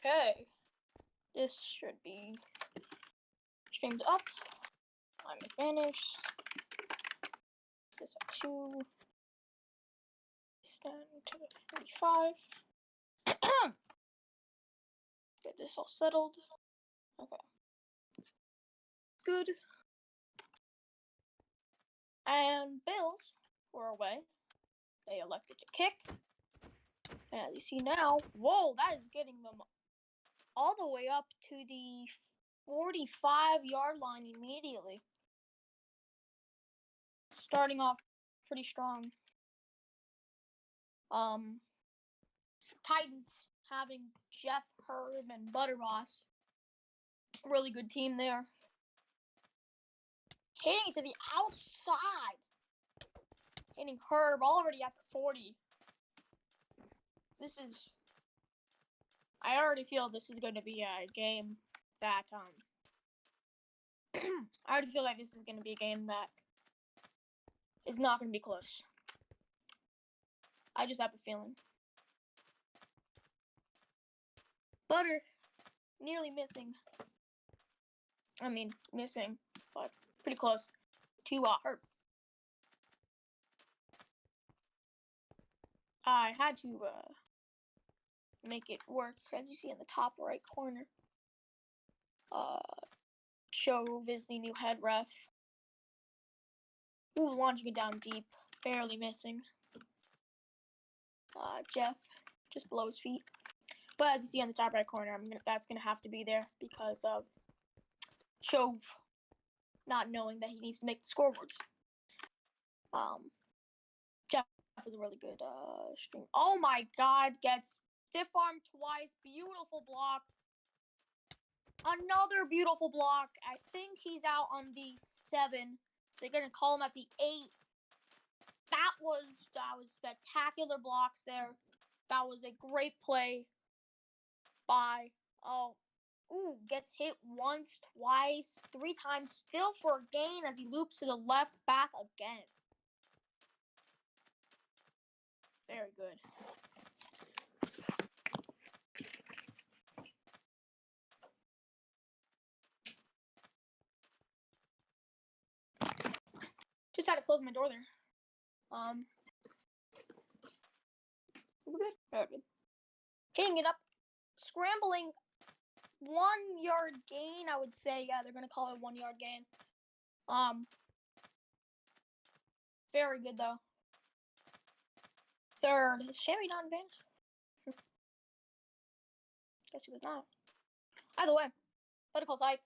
Okay. This should be streamed up. I'm advantage. This up to stand to 45. Get this all settled. Okay. Good. And Bills were away. They elected to kick. And as you see now, whoa, that is getting them all the way up to the 45-yard line immediately. Starting off pretty strong. Titans having Jeff, Herb, and Butterboss. Really good team there. Hitting it to the outside. Hitting Herb already at the 40. I already feel this is going to be a game that, I already feel like this is going to be a game that is not going to be close. I just have a feeling. Butter, nearly missing. Missing, but pretty close to Herb. I had to make it work, as you see in the top right corner. Shove is the new head ref. Ooh, launching it down deep, barely missing. Jeff, just below his feet. But as you see on the top right corner, that's gonna have to be there because of Shove not knowing that he needs to make the scoreboards. Jeff is a really good string. Oh my God, gets stiff arm twice. Beautiful block. Another beautiful block. I think he's out on the 7. They're gonna call him at the 8. That was spectacular blocks there. That was a great play by gets hit once, twice, 3 times, still for a gain as he loops to the left back again. Very good. Just had to close my door there. We're good. Very good. Hitting it up, scrambling. 1-yard gain, I would say. Yeah, they're gonna call it a 1-yard gain. Very good though. Third. Is Shammy not advanced? Guess he was not. Either way, better call Ike.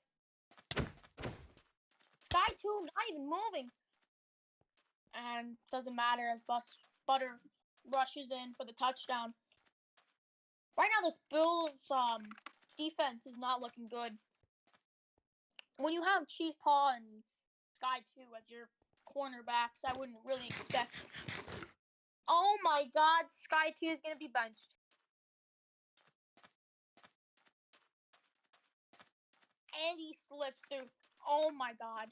Sky 2 not even moving. And doesn't matter as Butter rushes in for the touchdown. Right now, this Bills defense is not looking good. When you have Cheese Paw and Sky 2 as your cornerbacks, I wouldn't really expect. Oh my God, Sky 2 is going to be benched. And he slips through. Oh my God.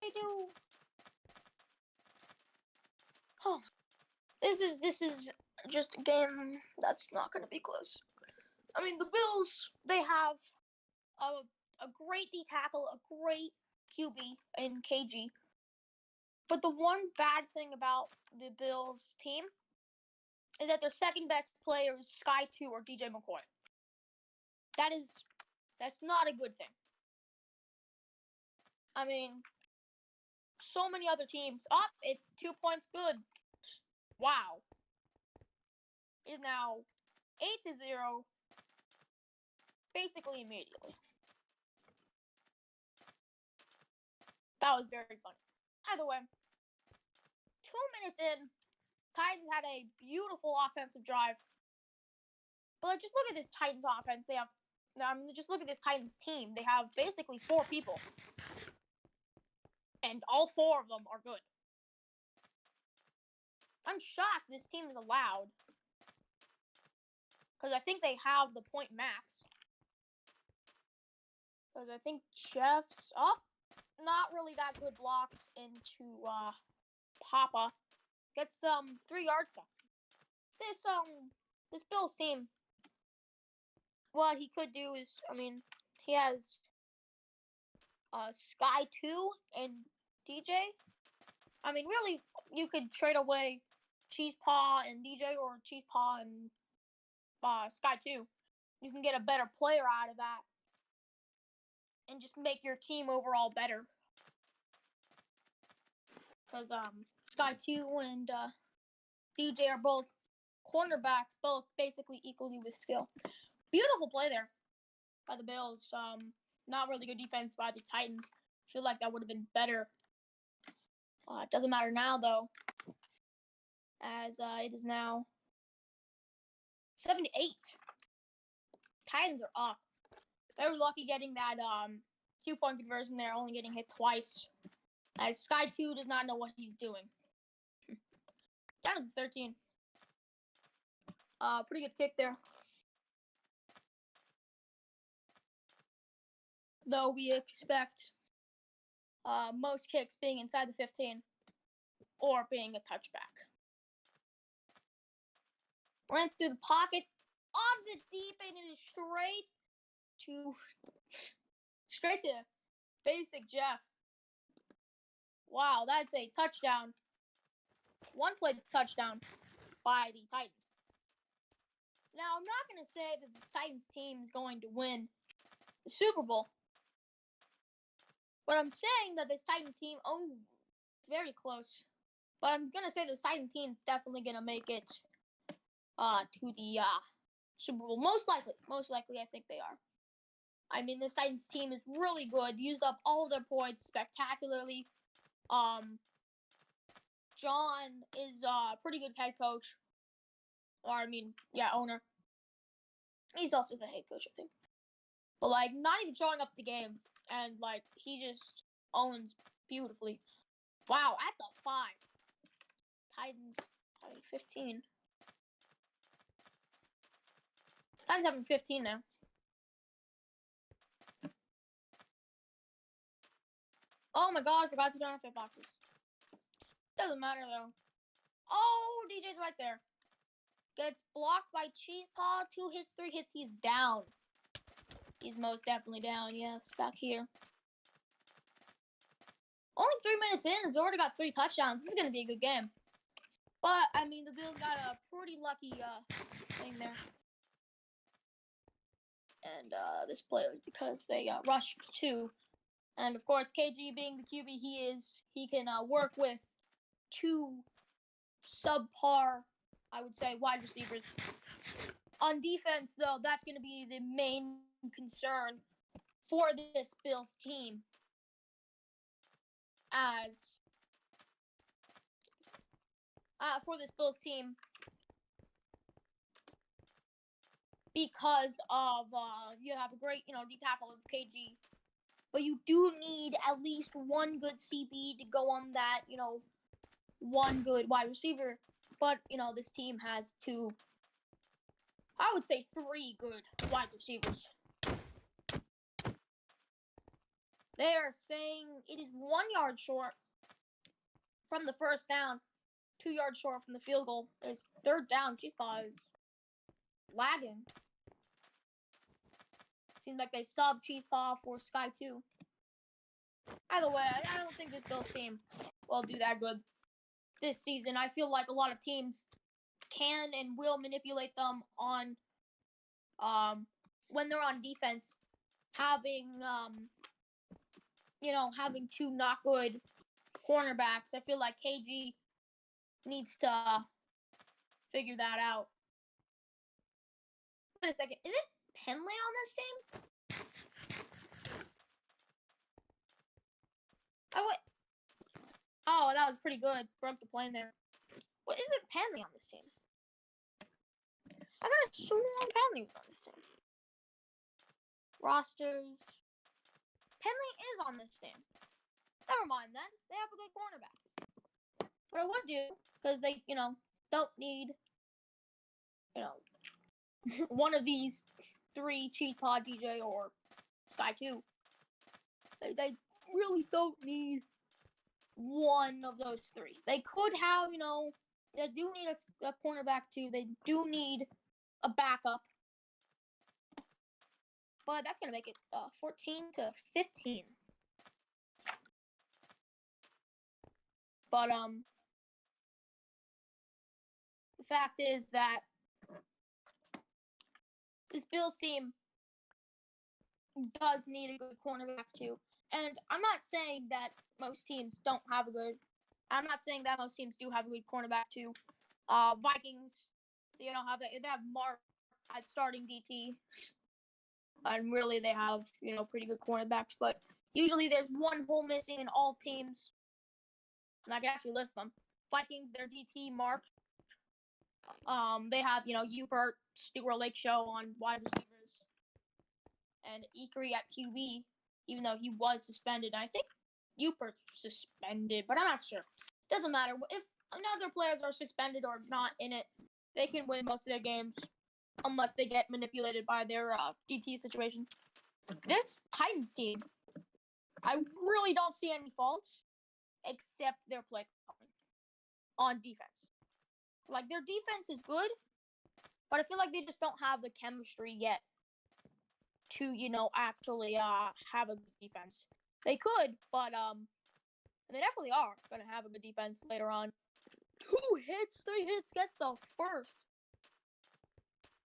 They do. Oh, this is just a game that's not going to be close. The Bills, they have a great D tackle, a great QB in KG. But the one bad thing about the Bills team is that their second best player is Sky 2 or DJ McCoy. That's not a good thing. So many other teams. It's 2 points good. Wow. It is now 8-0. Basically immediately. That was very fun. Either way, 2 minutes in, Titans had a beautiful offensive drive. But just look at this Titans offense. Just look at this Titans team. They have basically 4 people. And all 4 of them are good. I'm shocked this team is allowed. Because I think they have the point max. Because I think Jeff's up. not really that good blocks into Papa. Gets 3 yards though. This Bills team, what he could do is, I mean, he has Sky 2 and DJ. I mean, really, you could trade away Cheese Paw and DJ, or Cheese Paw and Sky 2. You can get a better player out of that and just make your team overall better. Because Sky 2 and DJ are both cornerbacks, both basically equally with skill. Beautiful play there by the Bills. Not really good defense by the Titans. Feel like that would have been better. It doesn't matter now, though, as it is now 7-8. Titans are up. Very lucky getting that 2-point conversion there, only getting hit twice, as Sky 2 does not know what he's doing. Down to the 13. Pretty good kick there. Though we expect most kicks being inside the 15 or being a touchback. Ran through the pocket, lobs it deep, and it is straight to basic Jeff. Wow, that's a touchdown. One play touchdown by the Titans. Now, I'm not going to say that this Titans team is going to win the Super Bowl. But I'm saying that this Titan team, very close. But I'm going to say this Titan team is definitely going to make it to the Super Bowl. Most likely, I think they are. I mean, this Titans team is really good. Used up all of their points spectacularly. John is a pretty good head coach. Or, I mean, yeah, owner. He's also the head coach, I think. But, like, not even showing up to games. And, like, he just owns beautifully. Wow, at the 5. Titans having 15. Titans having 15 now. Oh my god, I forgot to turn off fit boxes. Doesn't matter, though. Oh, DJ's right there. Gets blocked by Cheese Paw. 2 hits, 3 hits. He's down. He's most definitely down, yes, back here. Only 3 minutes in, he's already got 3 touchdowns. This is going to be a good game. But, I mean, the Bills got a pretty lucky thing there. And this player is because they rushed 2. And, of course, KG being the QB he can work with 2 subpar, I would say, wide receivers. On defense, though, that's going to be the main concern for this Bills team. Because of you have a great, D tackle of KG, but you do need at least one good CB to go on that, one good wide receiver. But this team has 2, I would say 3 good wide receivers. They are saying it is 1 yard short from the first down, 2 yards short from the field goal. It's 3rd down. Cheese Paw is lagging. Seems like they subbed Cheese Paw for Sky 2. Either way, I don't think this Bills team will do that good this season. I feel like a lot of teams can and will manipulate them on when they're on defense, having 2 not good cornerbacks. I feel like KG needs to figure that out. Wait a second, is it Penley on this team? Oh, that was pretty good. Broke the plane there. What is it Penley on this team? I got a sworn Penley was on this team. Rosters. Penley is on this team. Never mind then. They have a good cornerback. What I would do, because they, don't need, one of these 3, Cheese Paw, DJ, or Sky 2. They really don't need one of those three. They could have, they do need a cornerback too. They do need a backup. But that's going to make it 14-15. But the fact is that this Bills team does need a good cornerback too. And I'm not saying that most teams don't have a good. I'm not saying that most teams do have a good cornerback too. Vikings, they don't have that. They have Mark at starting DT, and really they have pretty good cornerbacks. But usually there's one hole missing in all teams, and I can actually list them. Vikings, their DT Mark. They have Upert, Stuart Lake Show on wide receivers, and Ikri at QB, even though he was suspended. I think Upert's suspended, but I'm not sure. Doesn't matter. If other players are suspended or not in it, they can win most of their games unless they get manipulated by their DT situation. This Titans team, I really don't see any faults except their play calling on defense. Like, their defense is good, but I feel like they just don't have the chemistry yet to, actually have a good defense. They could, but they definitely are going to have a good defense later on. 2 hits, 3 hits, gets the first.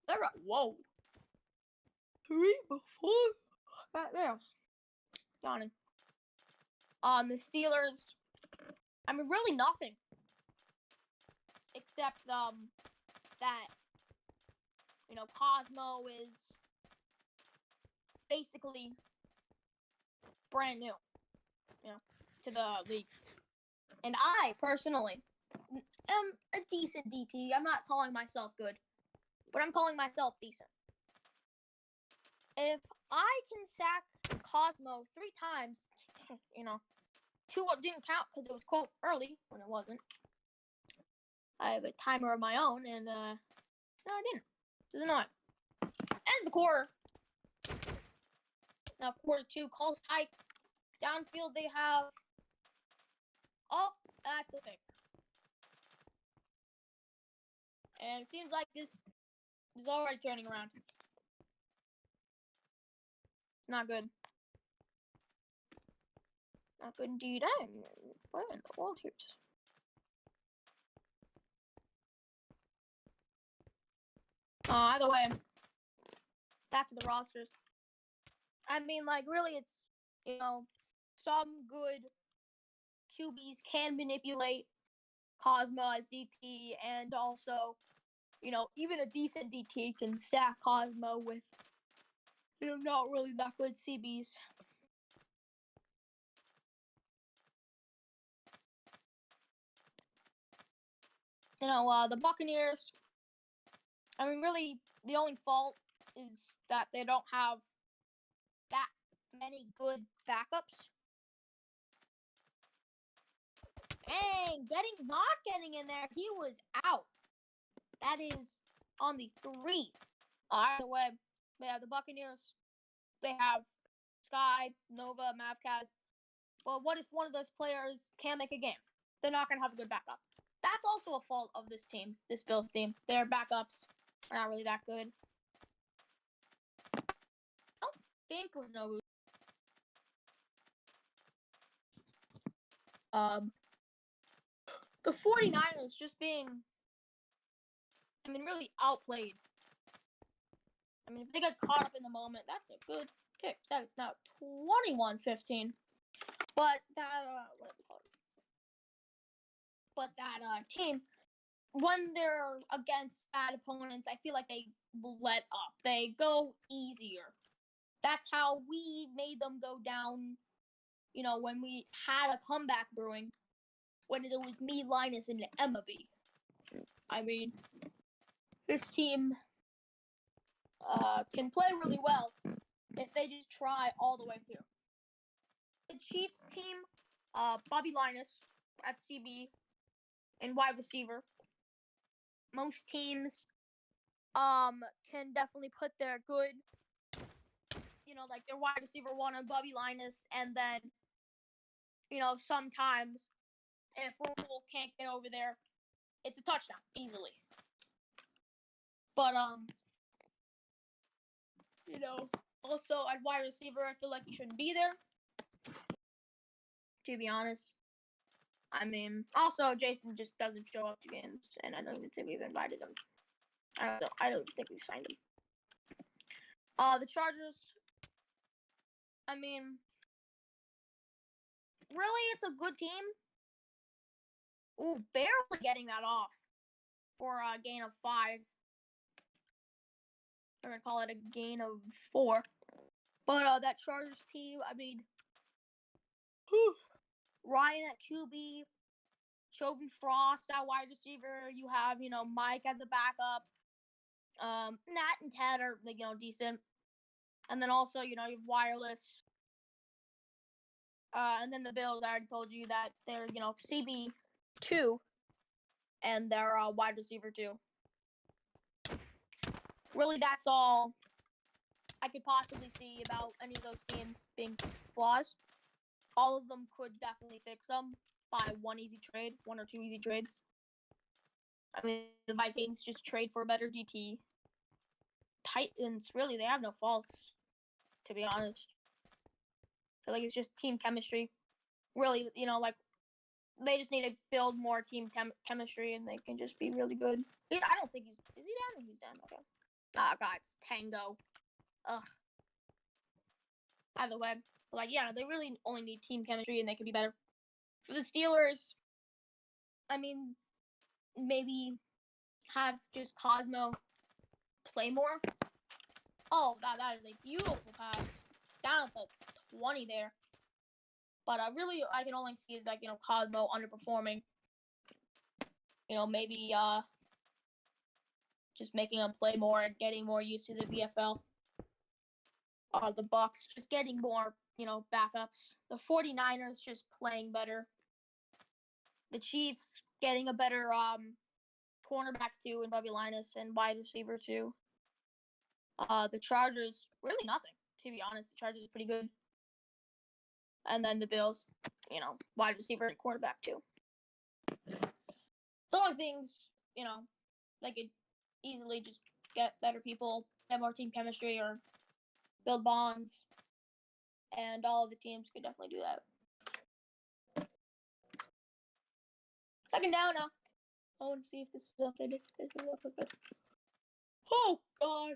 They're at, whoa. 3 before. Right there. Yawning. The Steelers, I mean, really nothing. Except, that, Cosmo is basically brand new, to the league. And I, personally, am a decent DT. I'm not calling myself good, but I'm calling myself decent. If I can sack Cosmo 3 times, 2 didn't count because it was, quote, early, when it wasn't. I have a timer of my own, and, no, I didn't. This is annoying. End the quarter. Now, quarter 2, calls tight. Downfield, they have... Oh, that's a pick. And it seems like this is already turning around. It's not good. Not good indeed. What in the world here? Either way, back to the rosters. I mean, really, it's, some good QBs can manipulate Cosmo as DT, and also, even a decent DT can sack Cosmo with, not really that good CBs. The Buccaneers, I mean, really, the only fault is that they don't have that many good backups. Dang, not getting in there, he was out. That is on the 3. Either way, they have the Buccaneers. They have Sky, Nova, Mavcaz. Well, what if one of those players can't make a game? They're not going to have a good backup. That's also a fault of this team, this Bills team. Their backups are not really that good. I don't think it was no. The 49ers just being, really outplayed. If they get caught up in the moment, that's a good pick. That is now 21-15. But that, what do we call it? But that team, when they're against bad opponents, I feel like they let up. They go easier. That's how we made them go down, when we had a comeback brewing, when it was me, Linus, and Emma B. This team can play really well if they just try all the way through. The Chiefs team, Bobby Linus at CB and wide receiver. Most teams can definitely put their good, their wide receiver 1 on Bobby Linus, and then sometimes if Rule can't get over there, it's a touchdown easily. But also at wide receiver, I feel like he shouldn't be there. To be honest, I mean, also Jason just doesn't show up to games, and I don't even think we've invited him. I don't think we've signed him. The Chargers. I mean, really, it's a good team. Ooh, barely getting that off for a gain of 5. We're gonna call it a gain of 4. But that Chargers team, I mean, Ryan at QB, Chauvin Frost at wide receiver. You have Mike as a backup. Nat and Ted are decent, and then also you have Wireless. And then the Bills, I already told you that they're CB2, and they're wide receiver 2. Really, that's all I could possibly see about any of those teams being flaws. All of them could definitely fix them by one or two easy trades. I mean, the Vikings just trade for a better DT. Titans, really, they have no faults, to be honest. I feel like it's just team chemistry. Really, they just need to build more team chemistry, and they can just be really good. I don't think is he down? He's down. Okay. Oh, God, it's Tango. Ugh. Either way, they really only need team chemistry, and they can be better. For the Steelers, I mean, maybe have just Cosmo play more. Oh, that is a beautiful pass down at the 20 there. But really, I can only see Cosmo underperforming. Maybe just making him play more and getting more used to the VFL. The Bucks just getting more backups. The 49ers just playing better. The Chiefs getting a better cornerback too, and Bobby Linus, and wide receiver too. The Chargers, really nothing, to be honest. The Chargers are pretty good. And then the Bills, wide receiver and quarterback too. The only things, they could easily just get better people, have more team chemistry, or build bonds. And all of the teams could definitely do that. Second down now. I want to see if this is updated. This is updated. Oh, God.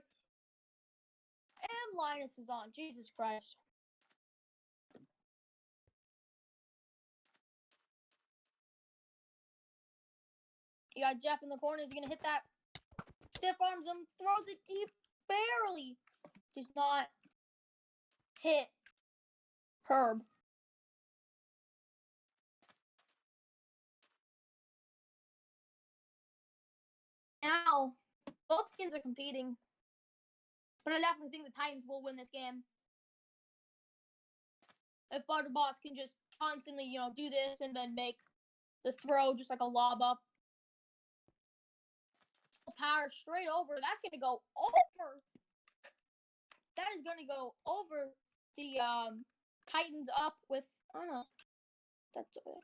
And Linus is on. Jesus Christ. You got Jeff in the corner. Is he going to hit that? Stiff arms him. Throws it deep. Barely. Does not hit Herb. Now, both teams are competing. But I definitely think the Titans will win this game. If Butterboss can just constantly, do this and then make the throw just like a lob up. Power straight over. That's going to go over. That is going to go over the Titans up with, I don't know. That's okay.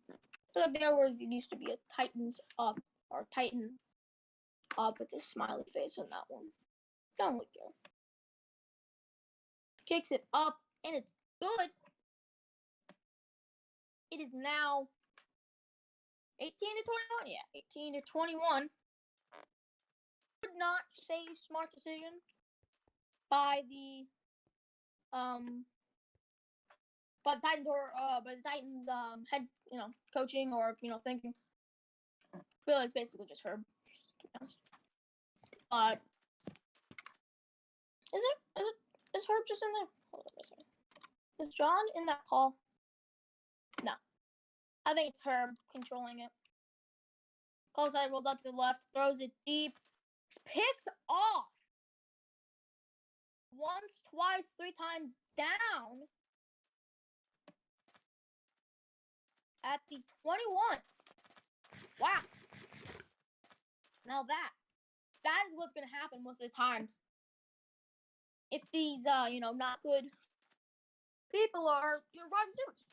I feel like there used to be a Titans up or Titan up with this smiley face on that one. Don't look good. Kicks it up and it's good. It is now 18 to 21. Yeah, 18 to 21. Would not say smart decision by the Titans or by the Titans head coaching or thinking. Really, it's basically just Herb, to be honest. Is Herb just in there? Hold on a second. Is John in that call? No. I think it's Herb controlling it. Call side rolls up to the left, throws it deep. It's picked off. Once, twice, 3 times down. At the 21. Wow. Now that is what's going to happen most of the times. If these, not good people are your wide receivers.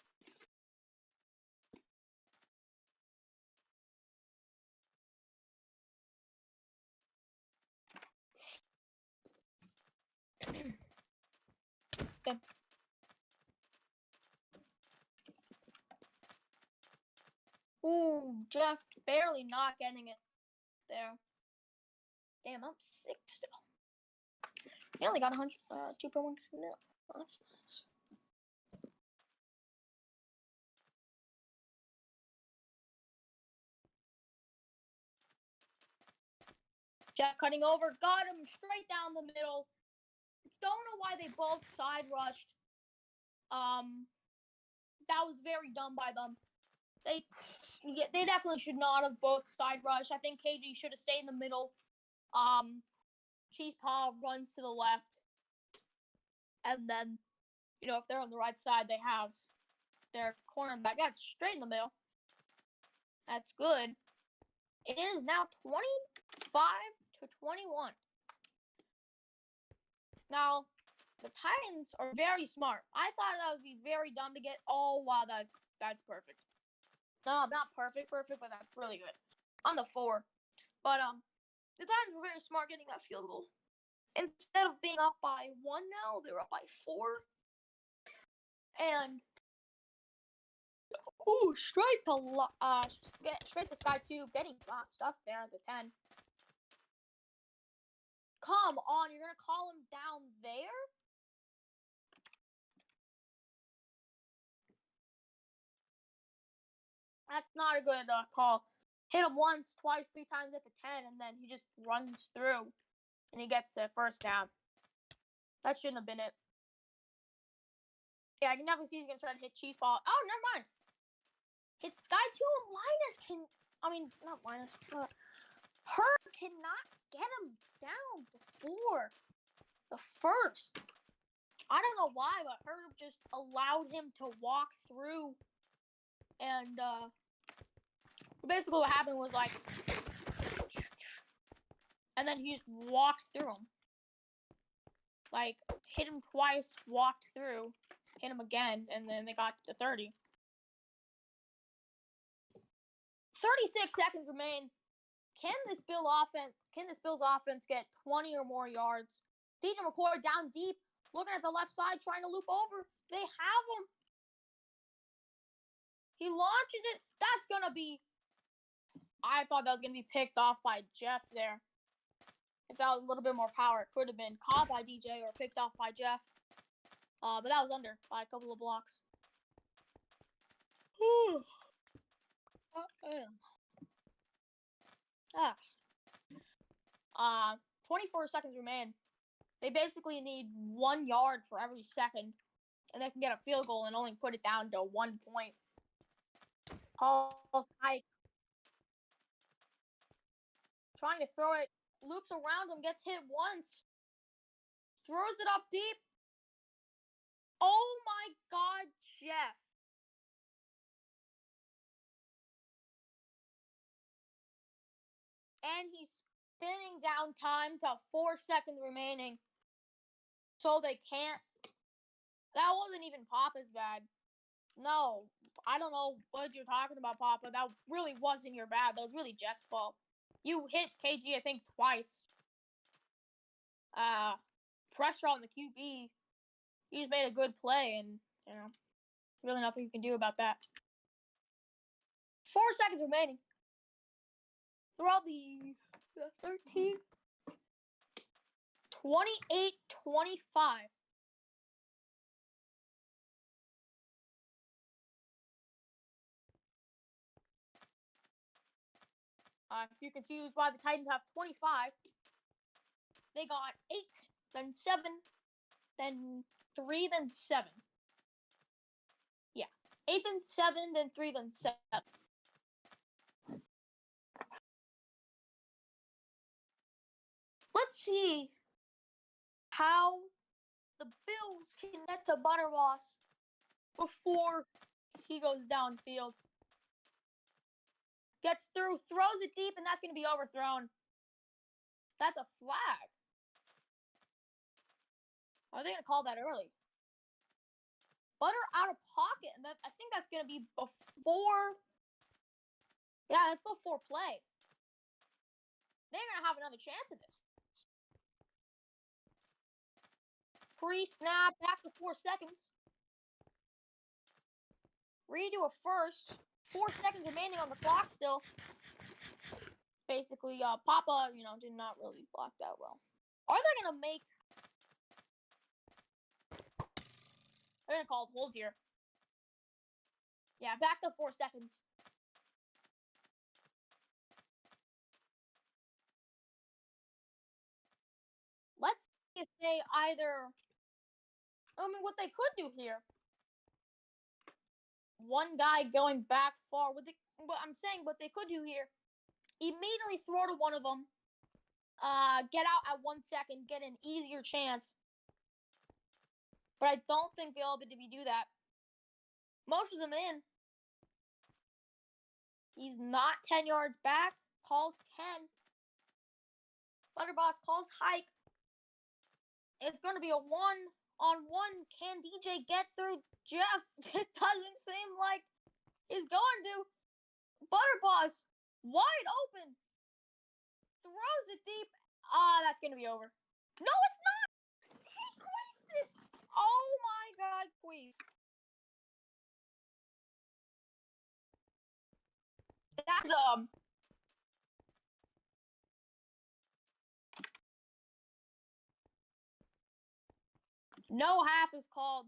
Good. Ooh, Jeff barely not getting it there. Damn, I'm sick still. He only got 100, 2.1 mil. That's nice. Jeff cutting over, got him straight down the middle. Don't know why they both side rushed. That was very dumb by them. They definitely should not have both side rushed. I think KG should have stayed in the middle. Cheese Paw runs to the left, and then, if they're on the right side, they have their cornerback. That's straight in the middle. That's good. It is now 25-21. Now, the Titans are very smart. I thought that would be very dumb to get. Oh wow, that's perfect. No, not perfect, but that's really good on the 4. But the Titans were very smart getting that field goal. Instead of being up by 1 now, they're up by 4. And straight to Sky 2, getting stuff there at the 10. Come on, you're gonna call him down there? That's not a good call. Hit him once, twice, 3 times at the 10, and then he just runs through, and he gets a first down. That shouldn't have been it. Yeah, I can definitely see he's gonna try to hit Cheese Ball. Oh, never mind. Hit Sky 2 and not Linus. Herb cannot get him down before the first. I don't know why, but Herb just allowed him to walk through. And basically what happened was and then he just walks through him. Hit him twice, walked through, hit him again, and then they got to 30. 36 seconds remain. Can this Bills offense get 20 or more yards? DJ McCoy down deep, looking at the left side, trying to loop over. They have him. He launches it. That's gonna be. I thought that was gonna be picked off by Jeff there. If that was a little bit more power, it could have been caught by DJ or picked off by Jeff. But that was under by a couple of blocks. 24 seconds remain. They basically need 1 yard for every second, and they can get a field goal and only put it down to 1 point. Paul's hike. Trying to throw it, loops around him, gets hit once. Throws it up deep. Oh my God, Jeff. And he's spinning down time to 4 seconds remaining. So they can't. That wasn't even Papa's bad. No, I don't know what you're talking about, Papa. That really wasn't your bad. That was really Jeff's fault. You hit KG, I think, twice. Pressure on the QB. You just made a good play, and, really nothing you can do about that. 4 seconds remaining. Throughout the 13. 28-25. If you're confused why the Titans have 25, they got 8, then 7, then 3, then 7. Yeah. 8, then 7, then 3, then 7. Let's see how the Bills can get to Butterboss before he goes downfield. Gets through, throws it deep, and that's going to be overthrown. That's a flag. Are they going to call that early? Butter out of pocket, and I think that's going to be before. Yeah, that's before play. They're going to have another chance at this. Pre-snap, back to 4 seconds. Redo a first. 4 seconds remaining on the clock still. Basically, Papa, did not really block that well. Are they going to make... They're going to call it hold here. Yeah, back to 4 seconds. Let's see if they either... what they could do here. One guy going back far. What they could do here. Immediately throw to one of them. Get out at 1 second. Get an easier chance. But I don't think they'll be able to do that. Motions him in. He's not 10 yards back. Calls 10. Butterboss calls hike. It's going to be a 1-on-1. Can DJ get through Jeff? It doesn't seem like he's going to. Butterboss, wide open. Throws it deep. That's going to be over. No, it's not. He queefed it. Oh, my God, queef. That's, no half is called.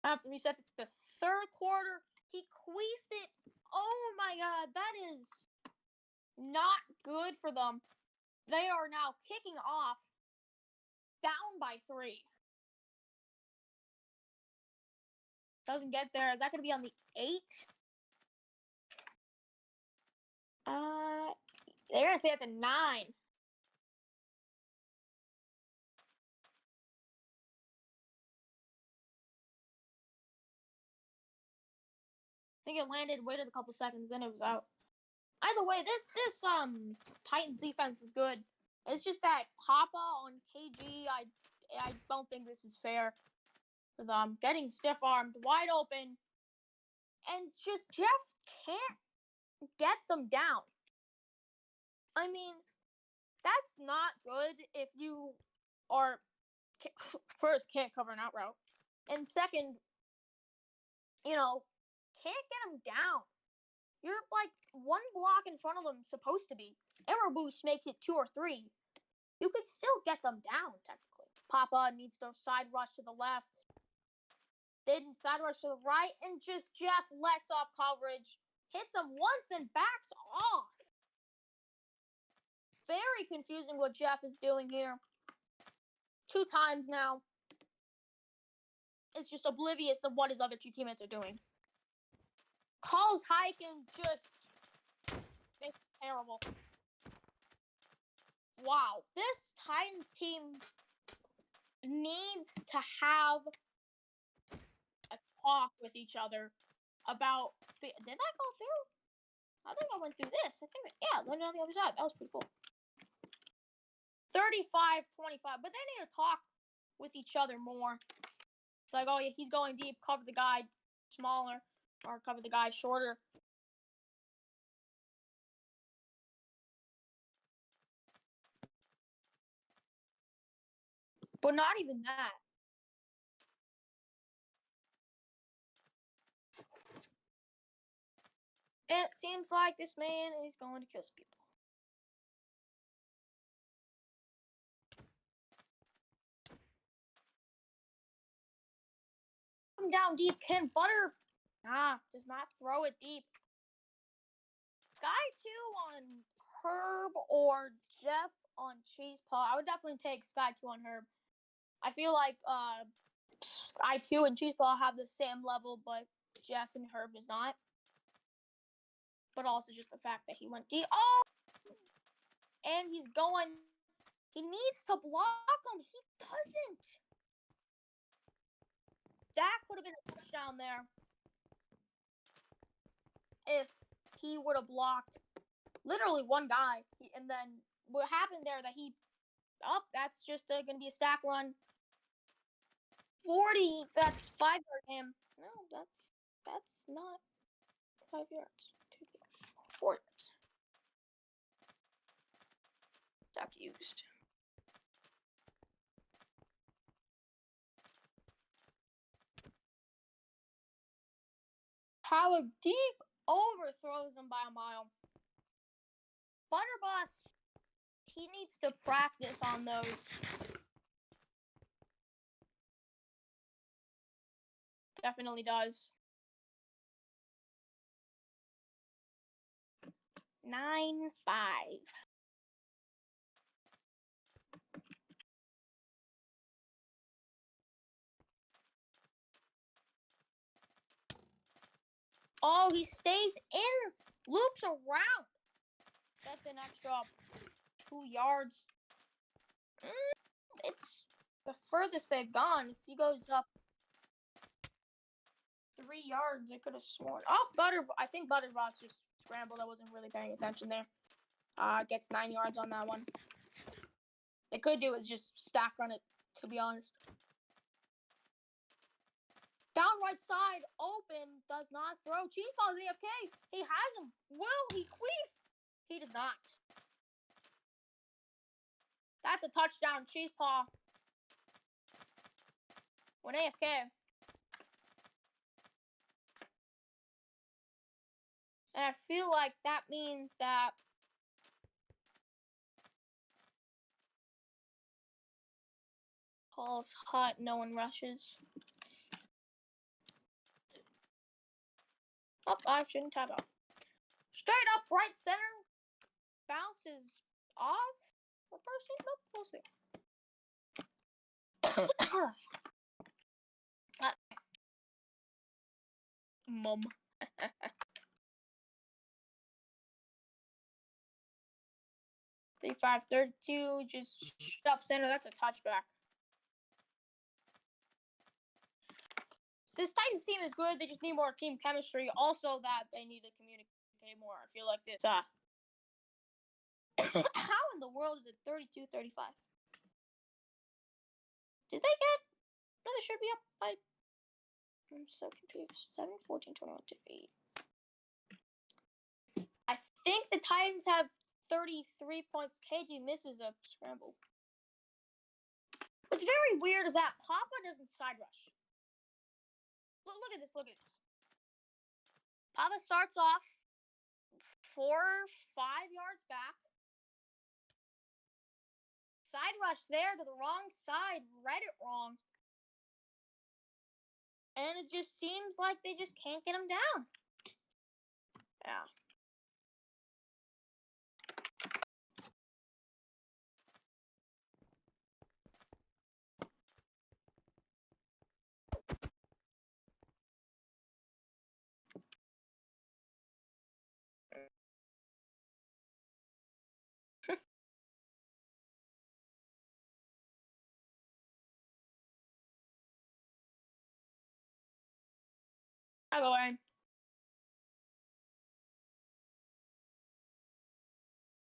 After reset, it's the third quarter. He queefed it. Oh my God, that is not good for them. They are now kicking off down by 3. Doesn't get there. Is that going to be on the 8? They're going to say at the 9. I think it landed, waited a couple seconds, then it was out. Either way, this Titans defense is good. It's just that Papa on KG, I don't think this is fair for them. Getting stiff-armed, wide open, and just Jeff can't get them down. I mean, that's not good if you are, first, can't cover an out route, and second, can't get them down. You're like 1 block in front of them, supposed to be. Arrow boost makes it 2 or 3. You could still get them down, technically. Papa needs to side rush to the left. Didn't side rush to the right, and just Jeff lets off coverage. Hits him once, then backs off. Very confusing what Jeff is doing here. 2 times now. It's just oblivious of what his other 2 teammates are doing. Calls hike and just... It's terrible. Wow. This Titans team needs to have a talk with each other about... Did that go through? I think I went through this. Yeah, landed on the other side. That was pretty cool. 35-25. But they need to talk with each other more. It's like, oh, yeah, he's going deep. Cover the guy smaller. Or cover the guy shorter. But not even that. It seems like this man is going to kill some people. Come down deep. Can Butter... does not throw it deep. Sky 2 on Herb or Jeff on Cheese Paw. I would definitely take Sky 2 on Herb. I feel like Sky 2 and Cheese Paw have the same level, but Jeff and Herb does not. But also just the fact that he went deep. Oh! And he's going... He needs to block him. He doesn't. That could have been a touchdown there. If he would have blocked literally one guy. And then what happened there that he... that's just going to be a stack run. 40, that's 5 for him. No, that's not 5 yards. 4 yards. Stop used. Power deep overthrows him by a mile. Butterboss, he needs to practice on those. Definitely does. 9-5. Oh, he stays in, loops around. That's an extra 2 yards. It's the furthest they've gone. If he goes up 3 yards, I could have sworn. Oh, I think Butterboss just scrambled. I wasn't really paying attention there. Gets 9 yards on that one. They could do is just stack run it, to be honest. Down right side, open, does not throw. Cheeseball's AFK. He has him. Will he queef? He does not. That's a touchdown, Cheesepaw. When AFK. And I feel like that means that Paul's hot, no one rushes. Oh, I shouldn't tap out. Straight up right center. Bounces off the person. Nope, we'll see. Mum. 35-32, just up center. That's a touchback. This Titans team is good. They just need more team chemistry. Also, that they need to communicate more. I feel like this. How in the world is it 32-35? Did they get? No, they should be up by. I'm so confused. 7, 14, 21, 8. I think the Titans have 33 points. KG misses a scramble. What's very weird is that Papa doesn't side rush. Look at this. Look at this. Papa starts off 4 or 5 yards back. Side rush there to the wrong side. Read it wrong. And it just seems like they just can't get him down. Yeah. By the way,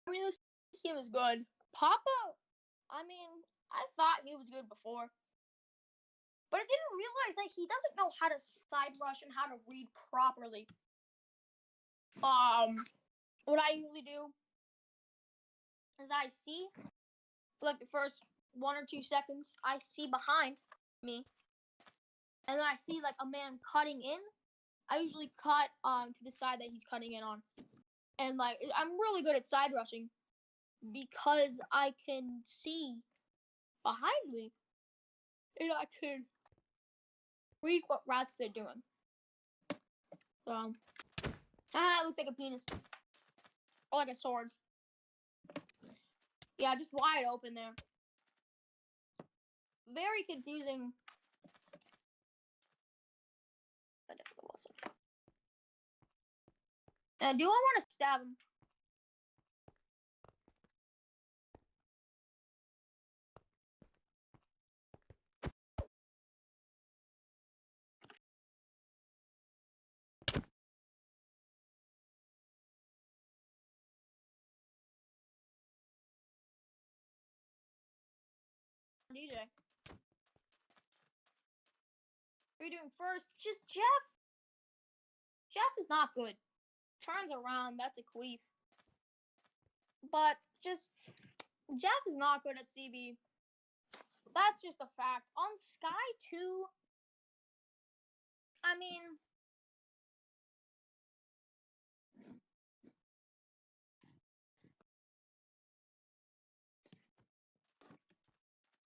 I mean, this team is good. Papa, I mean, I thought he was good before. But I didn't realize that he doesn't know how to side rush and how to read properly. What I usually do is I see, for like the first 1 or 2 seconds, I see behind me. And then I see like a man cutting in. I usually cut to the side that he's cutting in on. And like I'm really good at side rushing because I can see behind me and I can read what routes they're doing. So it looks like a penis. Or like a sword. Yeah, just wide open there. Very confusing. That definitely wasn't. And do I want to stab him? DJ. are you doing first? Just Jeff. Jeff is not good. Turns around, that's a queef. But just Jeff is not good at CB. That's just a fact. On Sky 2, I mean,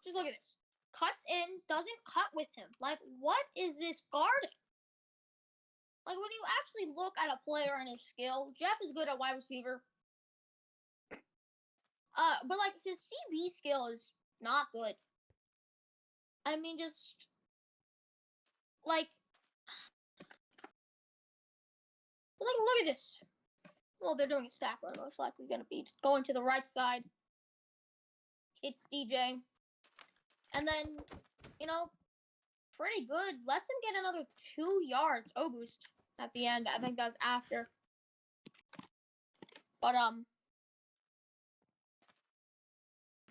just look at this. Cuts in, doesn't cut with him. Like, what is this guarding? Like, when you actually look at a player and his skill, Jeff is good at wide receiver. But, like, his CB skill is not good. I mean, just, like, look at this. Well, they're doing a stack run, most likely going to be going to the right side. Hits DJ. And then, you know, pretty good. Lets him get another 2 yards. Oh, boost at the end. I think that was after. But,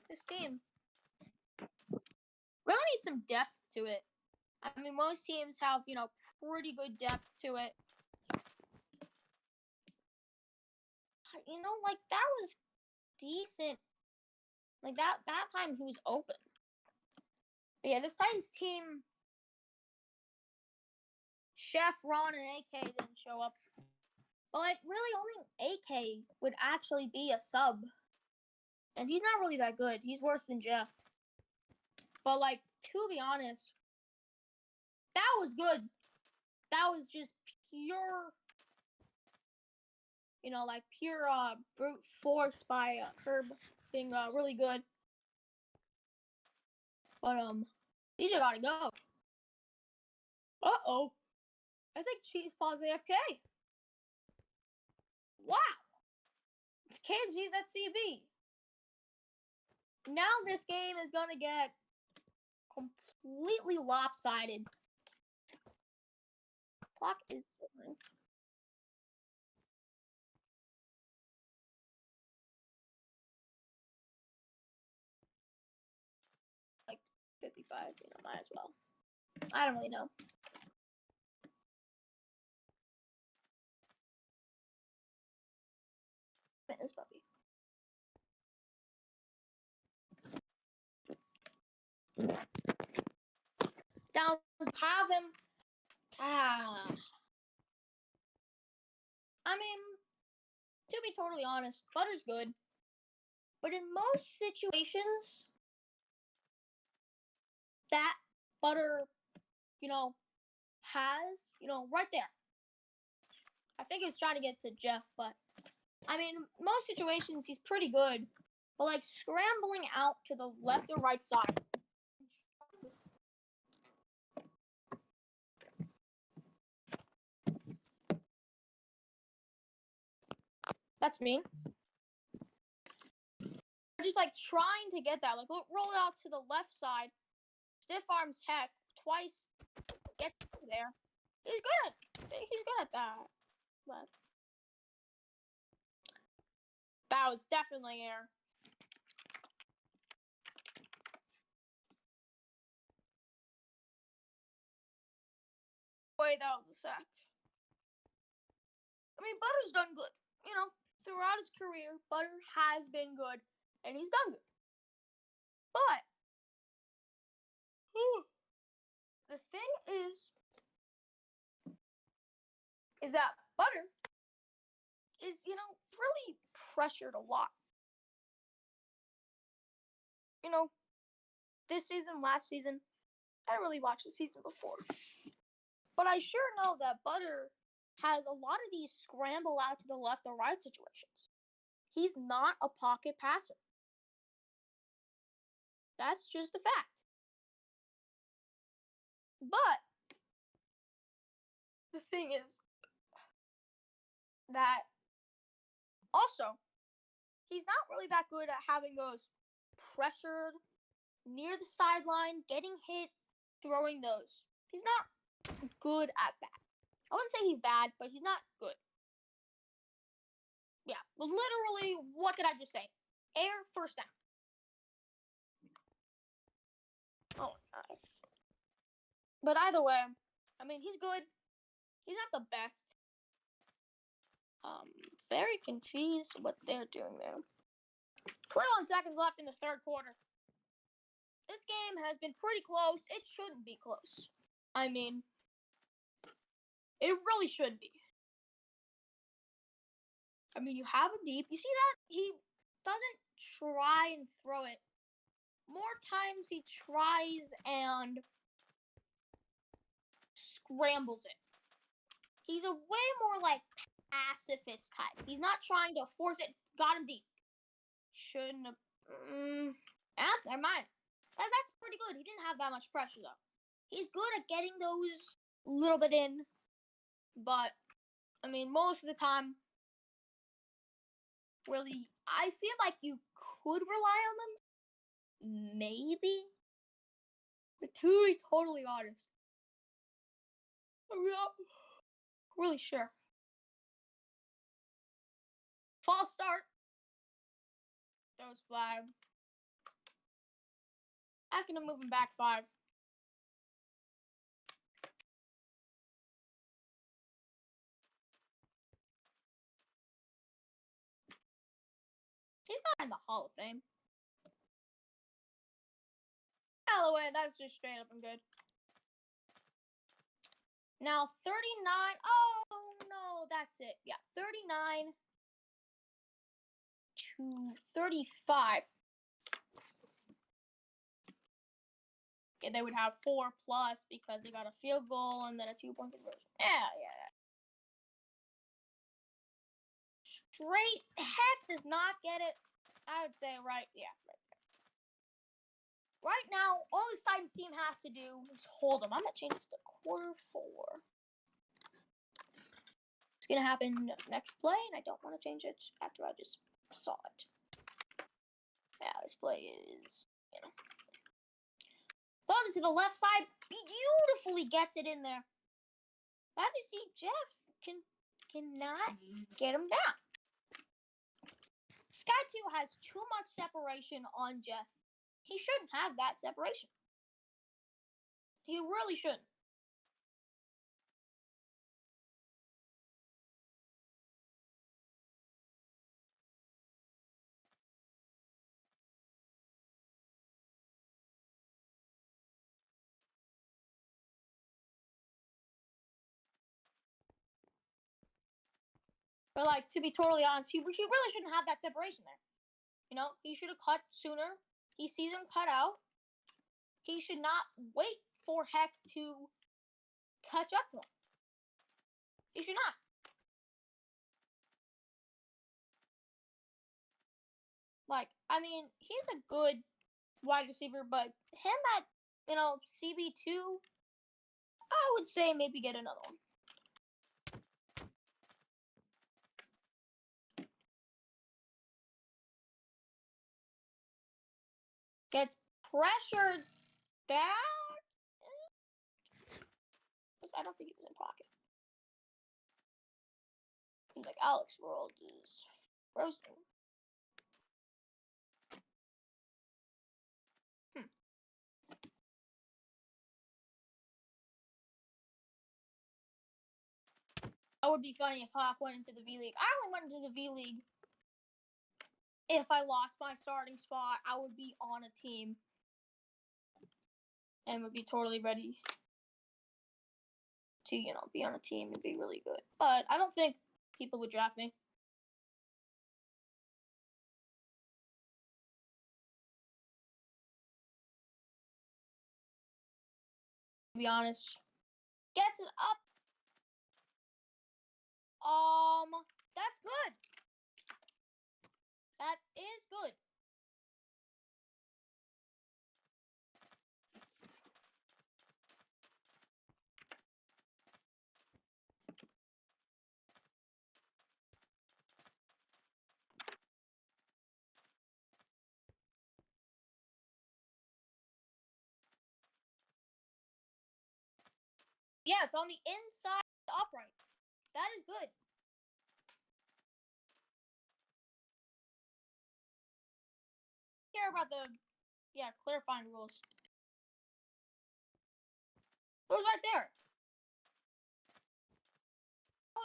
this team really needs some depth to it. I mean, most teams have, you know, pretty good depth to it. You know, like, that was decent. Like, that time he was open. But yeah, this Titans team, Chef, Ron, and AK didn't show up. But, like, really only AK would actually be a sub. And he's not really that good. He's worse than Jeff. But, like, to be honest, that was good. That was just pure, you know, like, pure brute force by Herb being really good. But, DJ gotta go. Uh-oh. I think Cheese paused AFK. Wow. It's KG's at CB. Now this game is going to get completely lopsided. Clock is going. Like 55, you know, might as well. I don't really know. Fitness puppy. Down, have him. I mean, to be totally honest, Butter's good. But in most situations, that Butter, you know, has, you know, right there. I think he was trying to get to Jeff, but I mean, most situations he's pretty good. But like scrambling out to the left or right side. That's mean. Just like trying to get that, like roll it out to the left side, stiff arms heck twice, gets there. He's good at that. But that was definitely air. Wait, that was a sack. I mean, Butter's done good. You know, throughout his career, Butter has been good, and he's done good. But the thing is that Butter is, you know, really pressured a lot. You know, this season, last season, I didn't really watch the season before. But I sure know that Butter has a lot of these scramble out to the left or right situations. He's not a pocket passer. That's just a fact. But the thing is that also, he's not really that good at having those pressured near the sideline, getting hit, throwing those. He's not good at that. I wouldn't say he's bad, but he's not good. Yeah, literally, what did I just say? Air, first down. Oh, my God. But either way, I mean, he's good. He's not the best. Very confused what they're doing there. 21 seconds left in the third quarter. This game has been pretty close. It shouldn't be close. I mean, it really should be. I mean, you have him deep. You see that? He doesn't try and throw it. More times he tries and scrambles it. He's a way more like pacifist type. He's not trying to force it. Got him deep. Shouldn't have. Never mind. That's pretty good. He didn't have that much pressure though. He's good at getting those a little bit in, but I mean, most of the time, really, I feel like you could rely on them. Maybe, but to be totally honest, I'm not really sure. False start. Those flag. Asking him to move him back 5. He's not in the Hall of Fame. By the way, that's just straight up and good. Now 39. Oh no, that's it. Yeah, 39 to 35. Yeah, they would have 4 plus because they got a field goal and then a 2-point conversion. Yeah. Straight heck does not get it. I would say right there. Right now, all this Titans team has to do is hold them. I'm going to change this to quarter 4. It's going to happen next play, and I don't want to change it after I just saw it. Yeah, this play is, throws it to the left side. Beautifully gets it in there. As you see, Jeff cannot get him down. Sky 2 has too much separation on Jeff. He shouldn't have that separation. He really shouldn't. But, like, to be totally honest, he really shouldn't have that separation there. He should have cut sooner. He sees him cut out. He should not wait for Heck to catch up to him. He should not. Like, I mean, he's a good wide receiver, but him at, CB2, I would say maybe get another one. Gets pressured. I don't think he was in pocket. Seems like Alex World is frozen. That would be funny if Hawk went into the V League. I only went into the V League if I lost my starting spot. I would be on a team and would be totally ready to, be on a team and be really good. But I don't think people would draft me. To be honest. Gets it up. That's good. That is good. Yeah, it's on the inside upright. That is good. Care about the clarifying rules. It was right there.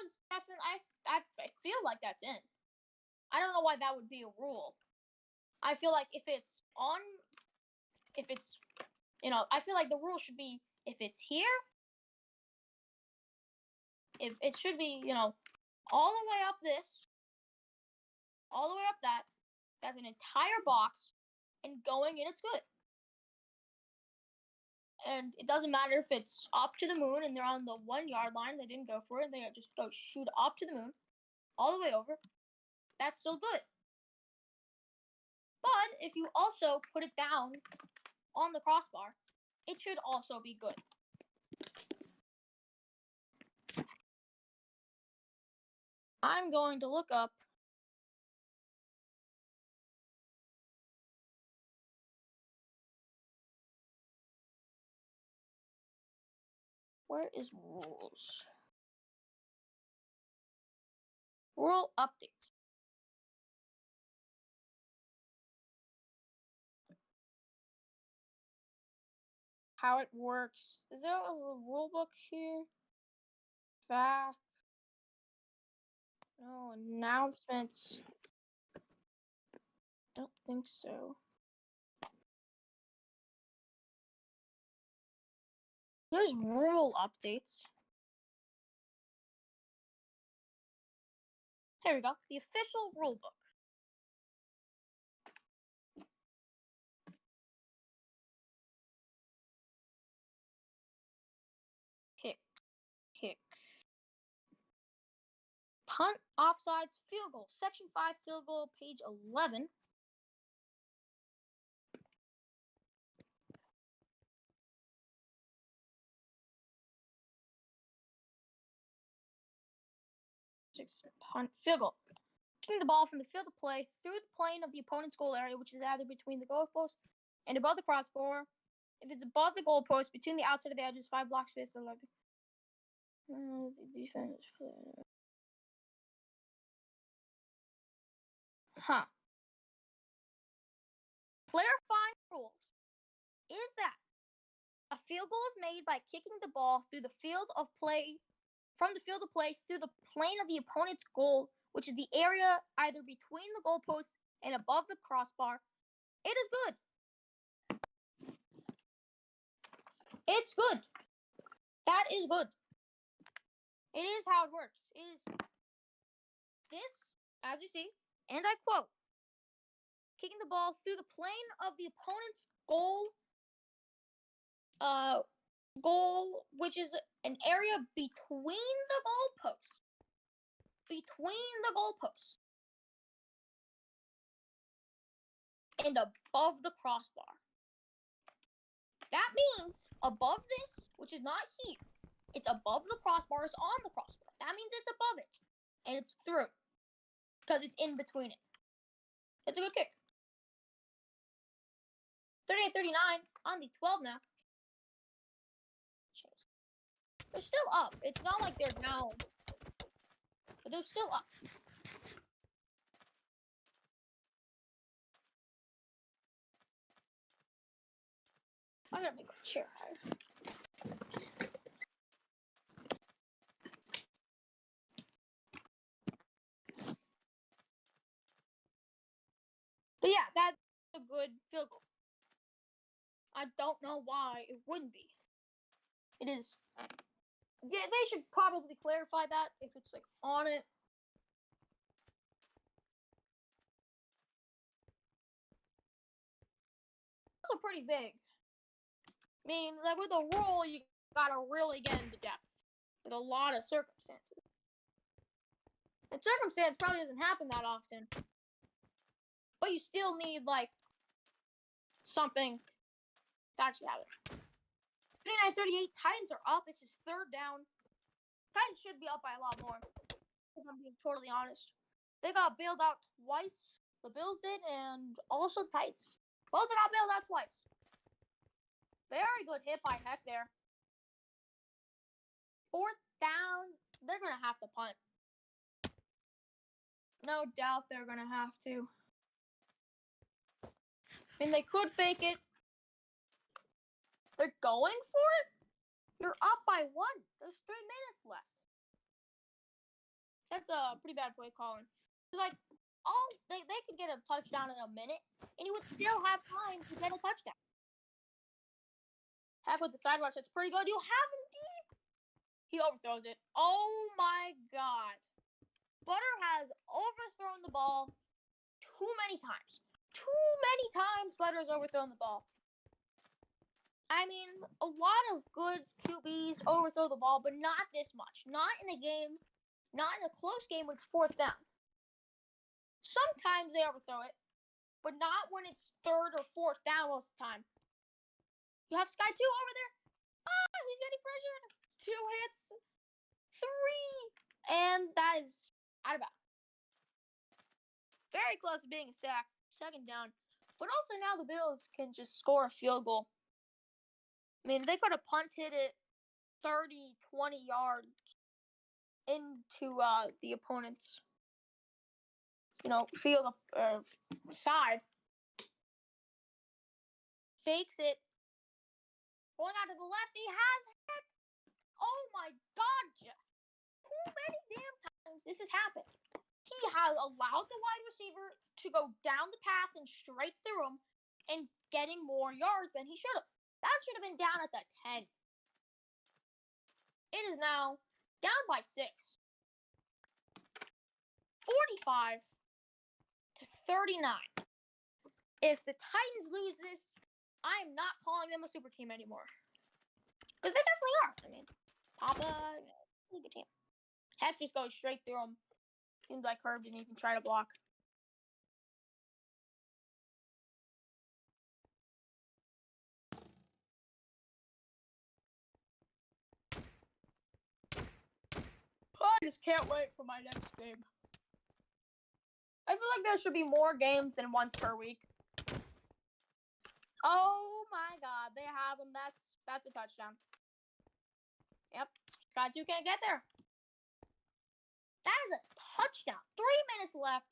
was definitely. I feel like that's in. I don't know why that would be a rule. I feel like if it's on, if it's, I feel like the rule should be if it's here, if it should be, all the way up this, all the way up that. That's an entire box, and going in, it's good. And it doesn't matter if it's up to the moon and they're on the 1 yard line, they didn't go for it, they just go shoot up to the moon, all the way over. That's still good. But if you also put it down on the crossbar, it should also be good. I'm going to look up where is rules? Rule updates. How it works. Is there a rule book here? Fact. No, announcements. Don't think so. There's rule updates. Here we go. The official rule book. Kick. Punt, offsides, field goal. Section 5, field goal, page 11. Punt, field goal. Kicking the ball from the field of play through the plane of the opponent's goal area, which is either between the goalpost and above the crossbar. If it's above the goalpost, between the outside of the edges, 5 block space. Defense. Clarifying rules is that a field goal is made by kicking the ball through the field of play, from the field of play through the plane of the opponent's goal, which is the area either between the goalposts and above the crossbar. It is good. It's good. That is good. It is how it works. It is this, as you see, and I quote, kicking the ball through the plane of the opponent's goal, which is an area between the goalposts. Between the goalposts. And above the crossbar. That means above this, which is not here, it's above the crossbar, it's on the crossbar. That means it's above it. And it's through. Because it's in between it. It's a good kick. 38-39 on the 12 now. They're still up. It's not like they're down. But they're still up. I gotta make a chair higher. But yeah, that's a good field goal. I don't know why it wouldn't be. It is. Yeah, they should probably clarify that if it's like on it. Also pretty vague. I mean, like with a rule, you gotta really get into depth with a lot of circumstances. And circumstance probably doesn't happen that often. But you still need, like, something to actually have it. 39-38, Titans are up. This is 3rd down. Titans should be up by a lot more, if I'm being totally honest. They got bailed out twice. The Bills did, and also the Titans. Both got bailed out twice. Very good hit by Heck there. 4th down. They're going to have to punt. No doubt they're going to have to. I mean, they could fake it. They're going for it? You're up by 1. There's 3 minutes left. That's a pretty bad play calling. It's like, they could get a touchdown in a minute, and he would still have time to get a touchdown. Heck with the side rush. It's pretty good. You have him deep. He overthrows it. Oh, my God. Butter has overthrown the ball too many times. Too many times Butter has overthrown the ball. I mean, a lot of good QBs overthrow the ball, but not this much. Not in a game, not in a close game when it's fourth down. Sometimes they overthrow it, but not when it's third or fourth down most of the time. You have Sky 2 over there. He's getting pressured. 2 hits. 3. And that is out of bounds. Very close to being a sack. Second down. But also now the Bills can just score a field goal. I mean, they could have punted it 30, 20 yards into the opponent's, field side. Fakes it. Going out to the left. He has it. Oh, my God, Jeff. Too many damn times this has happened. He has allowed the wide receiver to go down the path and straight through him and getting more yards than he should have. That should have been down at the 10. It is now down by 6. 45 to 39. If the Titans lose this, I am not calling them a super team anymore. Because they definitely are. I mean, Papa, really good team. Heck just goes straight through him. Seems like Herb didn't even try to block. I just can't wait for my next game. I feel like there should be more games than once per week. Oh my God, they have him. That's a touchdown. Yep, Sky 2 can't get there. That is a touchdown. 3 minutes left.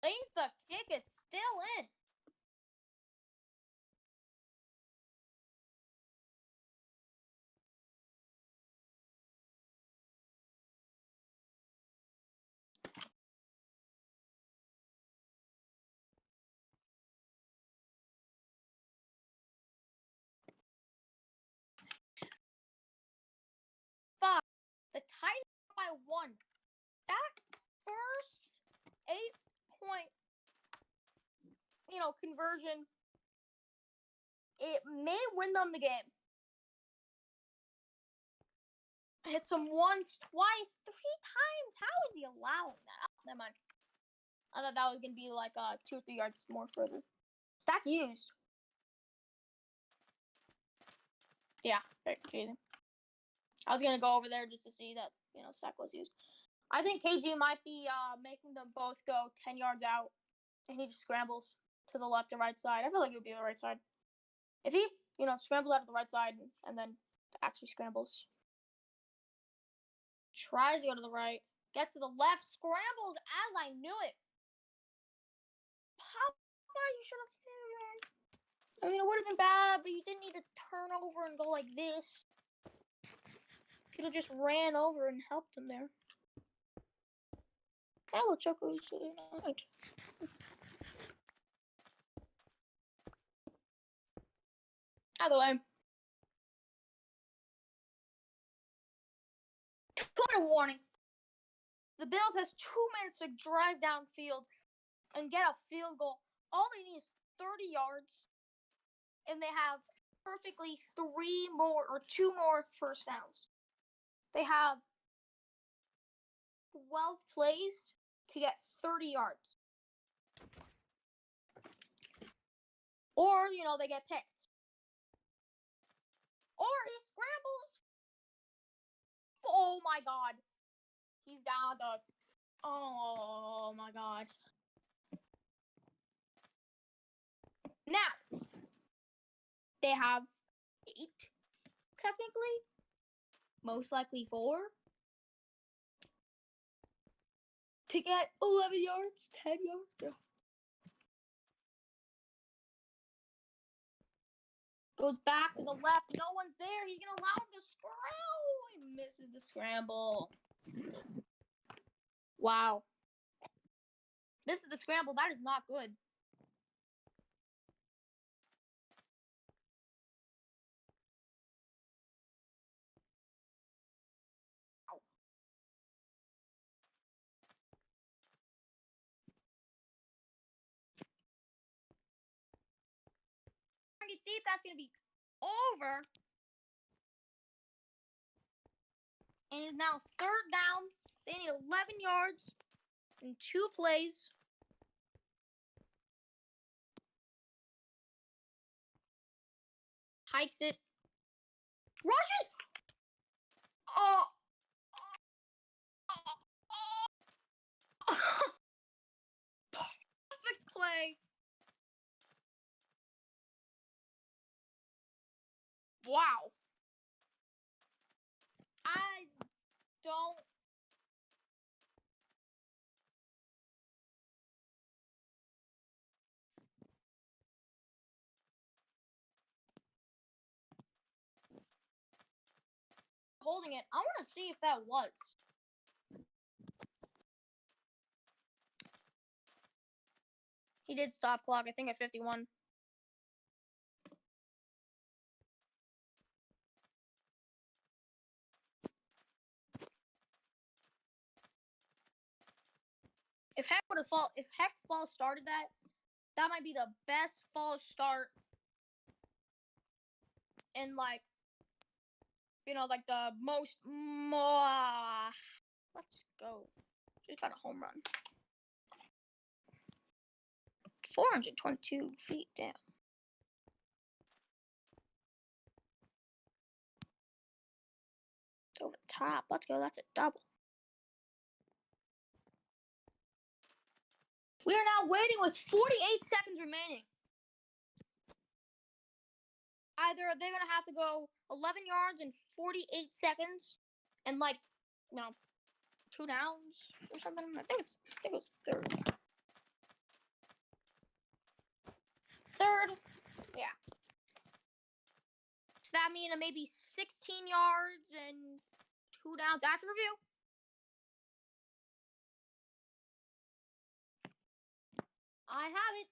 Leans the kick. It's still in. The Titans by 1. That first 8-point, conversion, it may win them the game. Hits him once, twice, 3 times. How is he allowing that? Oh, never mind. I thought that was going to be like 2 or 3 yards more further. Stack used. Yeah, very confusing. I was going to go over there just to see that, stack was used. I think KG might be making them both go 10 yards out, and he just scrambles to the left or right side. I feel like it would be the right side. If he, scrambles out of the right side and then actually scrambles. Tries to go to the right, gets to the left, scrambles as I knew it. Papa, you should have. I mean, it would have been bad, but you didn't need to turn over and go like this. Could have just ran over and helped him there. Hello, Choco's night. Either way. 2-minute warning. The Bills has 2 minutes to drive downfield and get a field goal. All they need is 30 yards, and they have perfectly 2 more first downs. They have 12 plays to get 30 yards. Or, they get picked. Or he scrambles. Oh, my God. He's down the... Oh, my God. Now, they have 8 technically. Most likely 4. To get 11 yards, 10 yards. Yeah. Goes back to the left. No one's there. He's going to allow him to scramble. He misses the scramble. Wow. Misses the scramble. That is not good. Get deep. That's going to be over. And is now 3rd down. They need 11 yards in 2 plays. Hikes it. Rushes. Oh. Perfect play. Wow. I don't. Holding it. I want to see if that was. He did stop clock, I think, at 51. If Heck false started that, that might be the best false start in like the most. Let's go. Just got a home run. 422 feet down. It's over the top. Let's go. That's a double. We are now waiting with 48 seconds remaining. Either they're going to have to go 11 yards in 48 seconds and 2 downs or something. I think it was 3rd. 3rd. Yeah. So that means maybe 16 yards and 2 downs after review. I have it.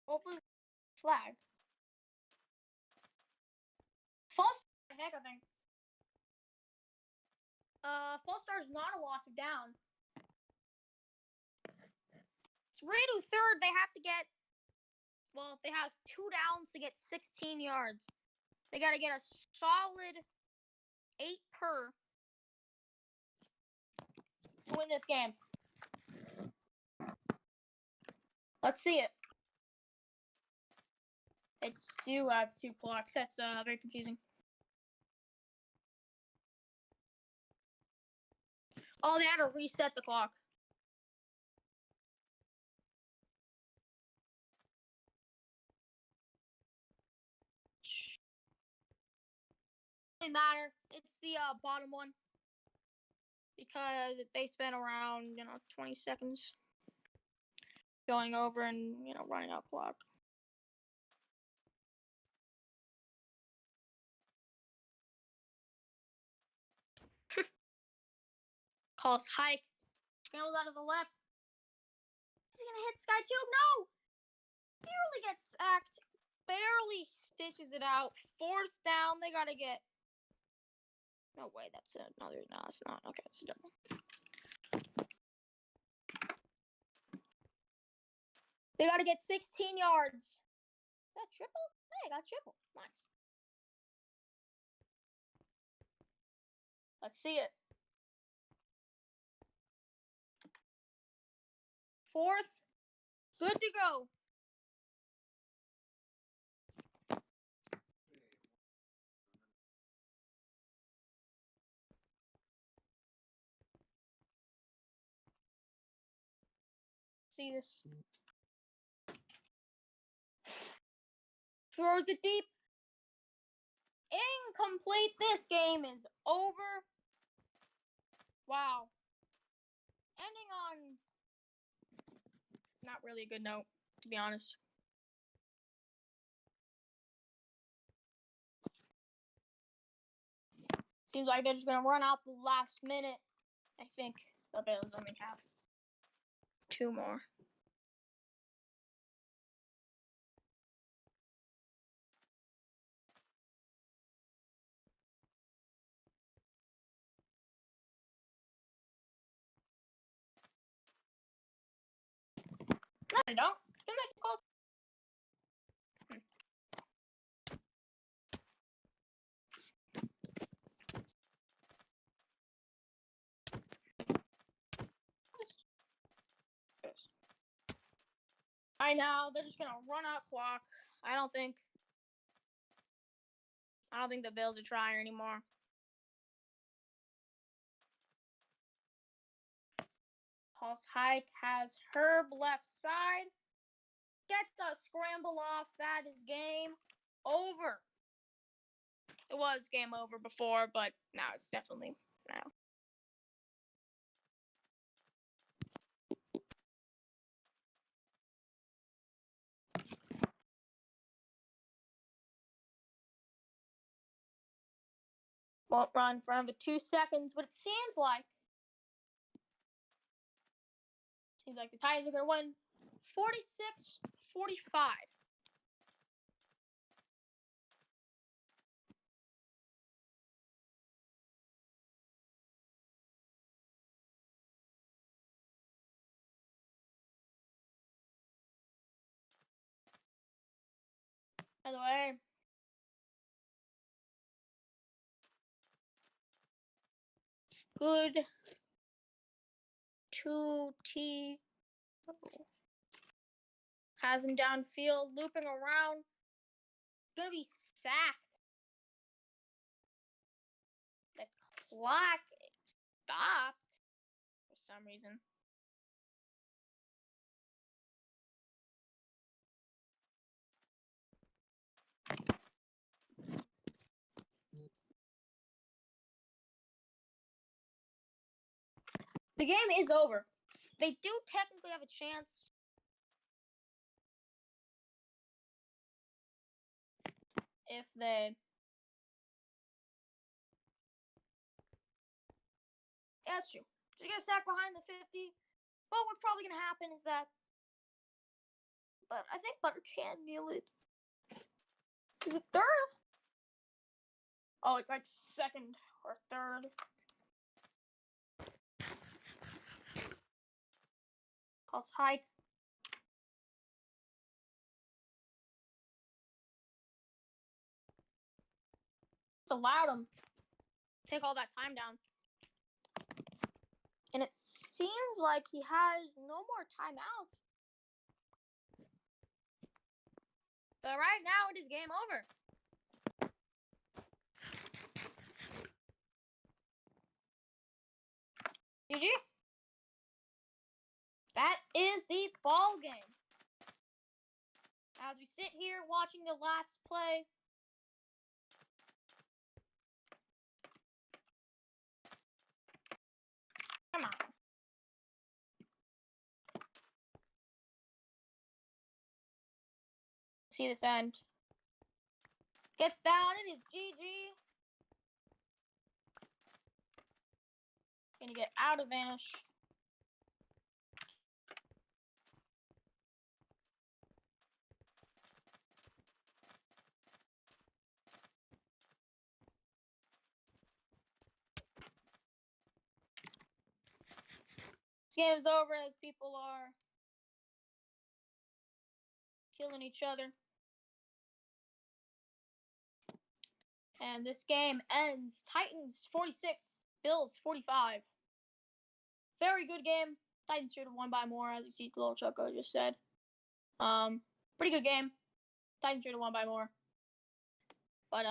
Hopefully, flag. False heck, I think. False start is not a loss of down. It's redo 3rd. They have to get. Well, they have 2 downs to get 16 yards. They got to get a solid 8 per to win this game. Let's see it. They do have 2 blocks. That's very confusing. Oh, they had to reset the clock. Doesn't matter. It's the bottom one because they spent around 20 seconds going over and running out clock. Calls hike. Scrambles out of the left. Is he gonna hit Sky Tube? No! Barely gets sacked. Barely stitches it out. 4th down. They gotta get. No way. That's another. No, it's not. Okay, it's a double. They gotta get 16 yards. Is that triple? Hey, I got triple. Nice. Let's see it. 4th. Good to go. see this. Throws it deep. Incomplete. This game is over. Wow. Ending on not really a good note, to be honest. Seems like they're just going to run out the last minute. I think the Bills only have 2 more. No, they don't. Didn't they call? I know they're just gonna run out clock. I don't think the Bills are trying anymore. Pulse hike has Herb left side. Gets a scramble off. That is game over. It was game over before, but now it's definitely now. Won't run in front of it 2 seconds, but it seems like the Titans are going to win 46-45. By the way, good 2T. Has him downfield, looping around. Gonna be sacked. The clock stopped for some reason. The game is over. They do technically have a chance. If they... Yeah, that's true. They get a sack behind the 50. But what's probably going to happen is that... But I think Butter can kneel it. Is it third? Oh, it's like second or third. Pulse hike. Allowed him to take all that time down. And it seems like he has no more timeouts. But right now, it is game over. GG. That is the ball game. As we sit here watching the last play. Come on. See this end. Gets down. It is GG. Gonna get out of Vanish. This game is over as people are killing each other. And this game ends Titans 46, Bills 45. Very good game. Titans should have won by more, as you see Little Choco just said. Pretty good game. Titans should have won by more. But